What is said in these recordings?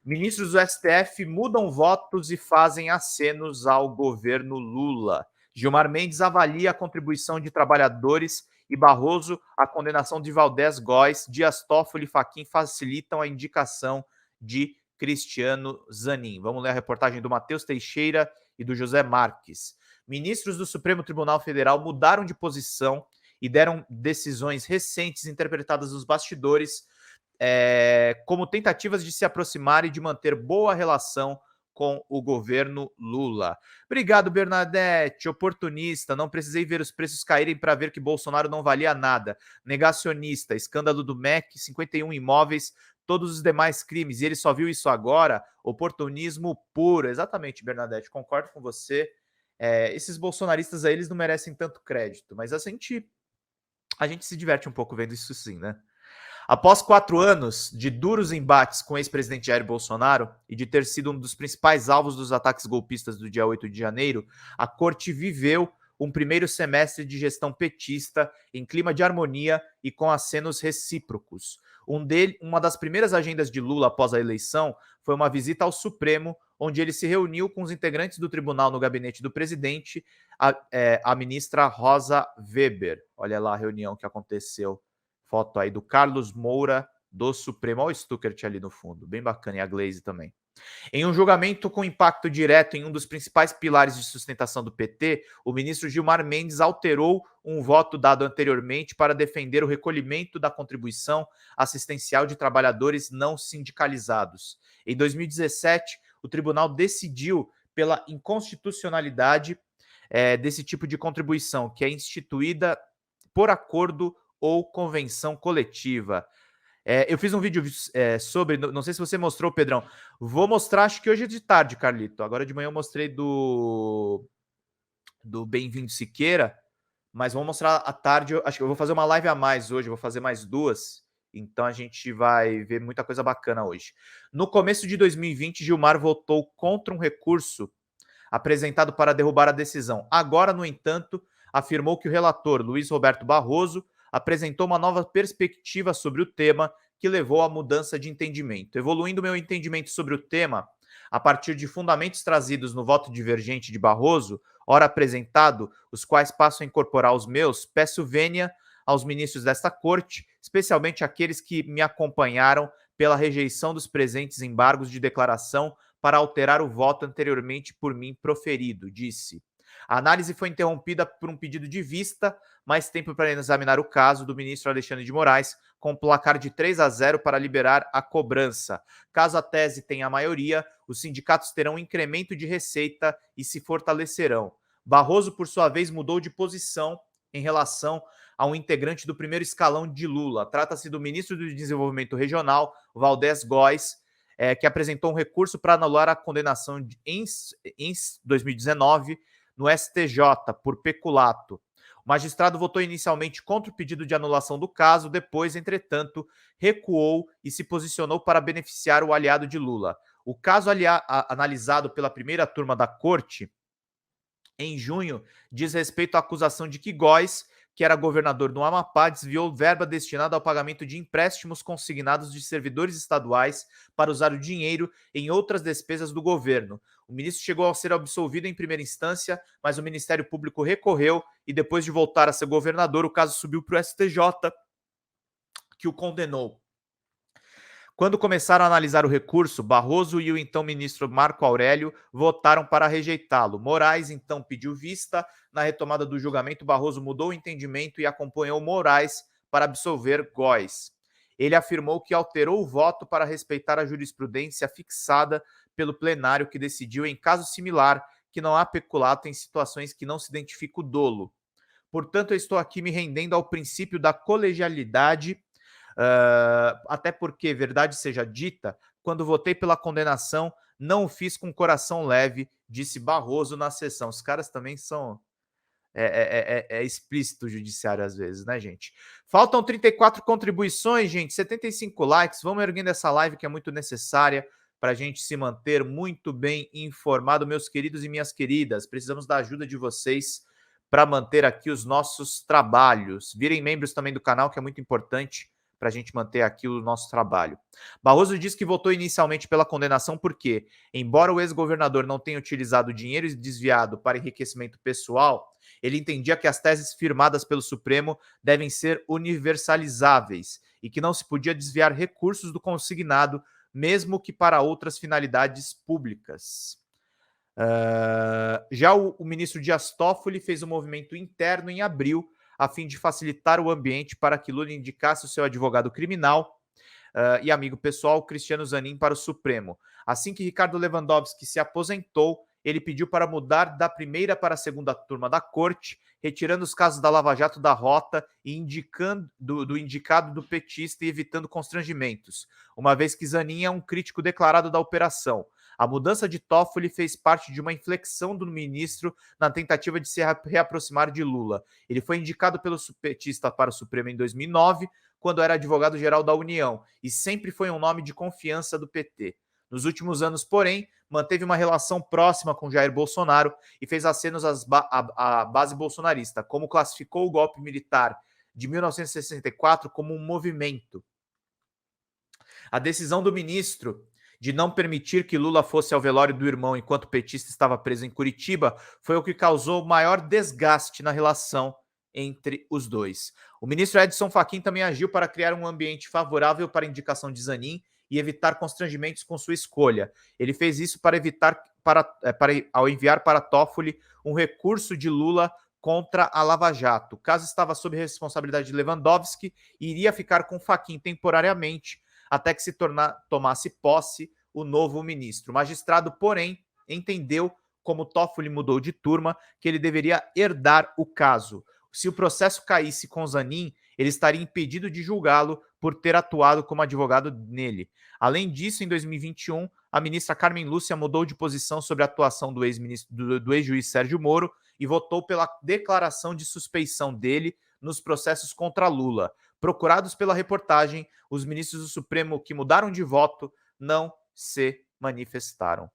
Ministros do STF mudam votos e fazem acenos ao governo Lula. Gilmar Mendes avalia a contribuição de trabalhadores e Barroso a condenação de Valdez Góes. Dias Toffoli e Fachin facilitam a indicação de Cristiano Zanin. Vamos ler a reportagem do Matheus Teixeira e do José Marques. Ministros do Supremo Tribunal Federal mudaram de posição e deram decisões recentes interpretadas nos bastidores como tentativas de se aproximar e de manter boa relação com o governo Lula. Obrigado, Bernadette, oportunista, não precisei ver os preços caírem para ver que Bolsonaro não valia nada. Negacionista, escândalo do MEC, 51 imóveis, todos os demais crimes, e ele só viu isso agora? Oportunismo puro. Exatamente, Bernadette, concordo com você. Esses bolsonaristas aí, eles não merecem tanto crédito, mas a gente se diverte um pouco vendo isso sim, né? Após 4 anos de duros embates com o ex-presidente Jair Bolsonaro e de ter sido um dos principais alvos dos ataques golpistas do dia 8 de janeiro, a corte viveu um primeiro semestre de gestão petista em clima de harmonia e com acenos recíprocos. Uma das primeiras agendas de Lula após a eleição foi uma visita ao Supremo, onde ele se reuniu com os integrantes do tribunal no gabinete do presidente, a ministra Rosa Weber. Olha lá a reunião que aconteceu. Foto aí do Carlos Moura, do Supremo. Olha o Stuckert ali no fundo, bem bacana, e a Glaze também. Em um julgamento com impacto direto em um dos principais pilares de sustentação do PT, o ministro Gilmar Mendes alterou um voto dado anteriormente para defender o recolhimento da contribuição assistencial de trabalhadores não sindicalizados. Em 2017, o tribunal decidiu pela inconstitucionalidade desse tipo de contribuição, que é instituída por acordo ou convenção coletiva. Eu fiz um vídeo sobre, não sei se você mostrou, Pedrão. Vou mostrar, acho que hoje é de tarde, Carlito. Agora de manhã eu mostrei do Bem-vindo Siqueira, mas vou mostrar à tarde. Acho que eu vou fazer uma live a mais hoje, vou fazer mais 2. Então a gente vai ver muita coisa bacana hoje. No começo de 2020, Gilmar votou contra um recurso apresentado para derrubar a decisão. Agora, no entanto, afirmou que o relator, Luiz Roberto Barroso, apresentou uma nova perspectiva sobre o tema que levou à mudança de entendimento. Evoluindo meu entendimento sobre o tema, a partir de fundamentos trazidos no voto divergente de Barroso, ora apresentado, os quais passo a incorporar os meus, peço vênia aos ministros desta corte, especialmente aqueles que me acompanharam pela rejeição dos presentes embargos de declaração para alterar o voto anteriormente por mim proferido, disse. A análise foi interrompida por um pedido de vista, mais tempo para examinar o caso do ministro Alexandre de Moraes, com placar de 3-0 para liberar a cobrança. Caso a tese tenha a maioria, os sindicatos terão um incremento de receita e se fortalecerão. Barroso, por sua vez, mudou de posição em relação a um integrante do primeiro escalão de Lula. Trata-se do ministro do Desenvolvimento Regional, Valdez Góes, que apresentou um recurso para anular a condenação em 2019 no STJ por peculato. O magistrado votou inicialmente contra o pedido de anulação do caso, depois, entretanto, recuou e se posicionou para beneficiar o aliado de Lula. O caso analisado pela primeira turma da corte, em junho, diz respeito à acusação de que Góes, que era governador do Amapá, desviou verba destinada ao pagamento de empréstimos consignados de servidores estaduais para usar o dinheiro em outras despesas do governo. O ministro chegou a ser absolvido em primeira instância, mas o Ministério Público recorreu e depois de voltar a ser governador, o caso subiu para o STJ, que o condenou. Quando começaram a analisar o recurso, Barroso e o então ministro Marco Aurélio votaram para rejeitá-lo. Moraes então pediu vista. Na retomada do julgamento, Barroso mudou o entendimento e acompanhou Moraes para absolver Góes. Ele afirmou que alterou o voto para respeitar a jurisprudência fixada pelo plenário, que decidiu, em caso similar, que não há peculato em situações que não se identifica o dolo. Portanto, eu estou aqui me rendendo ao princípio da colegialidade. Até porque, verdade seja dita, quando votei pela condenação, não o fiz com coração leve, disse Barroso na sessão. Os caras também são... É explícito o judiciário às vezes, né, gente? Faltam 34 contribuições, gente, 75 likes. Vamos erguendo essa live que é muito necessária para a gente se manter muito bem informado, meus queridos e minhas queridas. Precisamos da ajuda de vocês para manter aqui os nossos trabalhos. Virem membros também do canal, que é muito importante para a gente manter aqui o nosso trabalho. Barroso diz que votou inicialmente pela condenação porque, embora o ex-governador não tenha utilizado dinheiro desviado para enriquecimento pessoal, ele entendia que as teses firmadas pelo Supremo devem ser universalizáveis e que não se podia desviar recursos do consignado, mesmo que para outras finalidades públicas. Já o ministro Dias Toffoli fez um movimento interno em abril a fim de facilitar o ambiente para que Lula indicasse o seu advogado criminal e amigo pessoal, Cristiano Zanin, para o Supremo. Assim que Ricardo Lewandowski se aposentou, ele pediu para mudar da primeira para a segunda turma da corte, retirando os casos da Lava Jato da rota e indicando do indicado do petista e evitando constrangimentos, uma vez que Zanin é um crítico declarado da operação. A mudança de Toffoli fez parte de uma inflexão do ministro na tentativa de se reaproximar de Lula. Ele foi indicado pelo petista para o Supremo em 2009, quando era advogado-geral da União, e sempre foi um nome de confiança do PT. Nos últimos anos, porém, manteve uma relação próxima com Jair Bolsonaro e fez acenos à base bolsonarista, como classificou o golpe militar de 1964 como um movimento. A decisão do ministro de não permitir que Lula fosse ao velório do irmão enquanto o petista estava preso em Curitiba foi o que causou maior desgaste na relação entre os dois. O ministro Edson Fachin também agiu para criar um ambiente favorável para a indicação de Zanin e evitar constrangimentos com sua escolha. Ele fez isso para evitar, ao enviar para Toffoli um recurso de Lula contra a Lava Jato. O caso estava sob responsabilidade de Lewandowski e iria ficar com Fachin temporariamente até que se tomasse posse o novo ministro. O magistrado, porém, entendeu, como Toffoli mudou de turma, que ele deveria herdar o caso. Se o processo caísse com Zanin, ele estaria impedido de julgá-lo por ter atuado como advogado nele. Além disso, em 2021, a ministra Carmen Lúcia mudou de posição sobre a atuação do ex-juiz Sérgio Moro e votou pela declaração de suspeição dele nos processos contra Lula. Procurados pela reportagem, os ministros do Supremo que mudaram de voto não se manifestaram.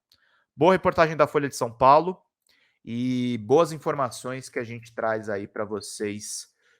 Boa reportagem da Folha de São Paulo e boas informações que a gente traz aí para vocês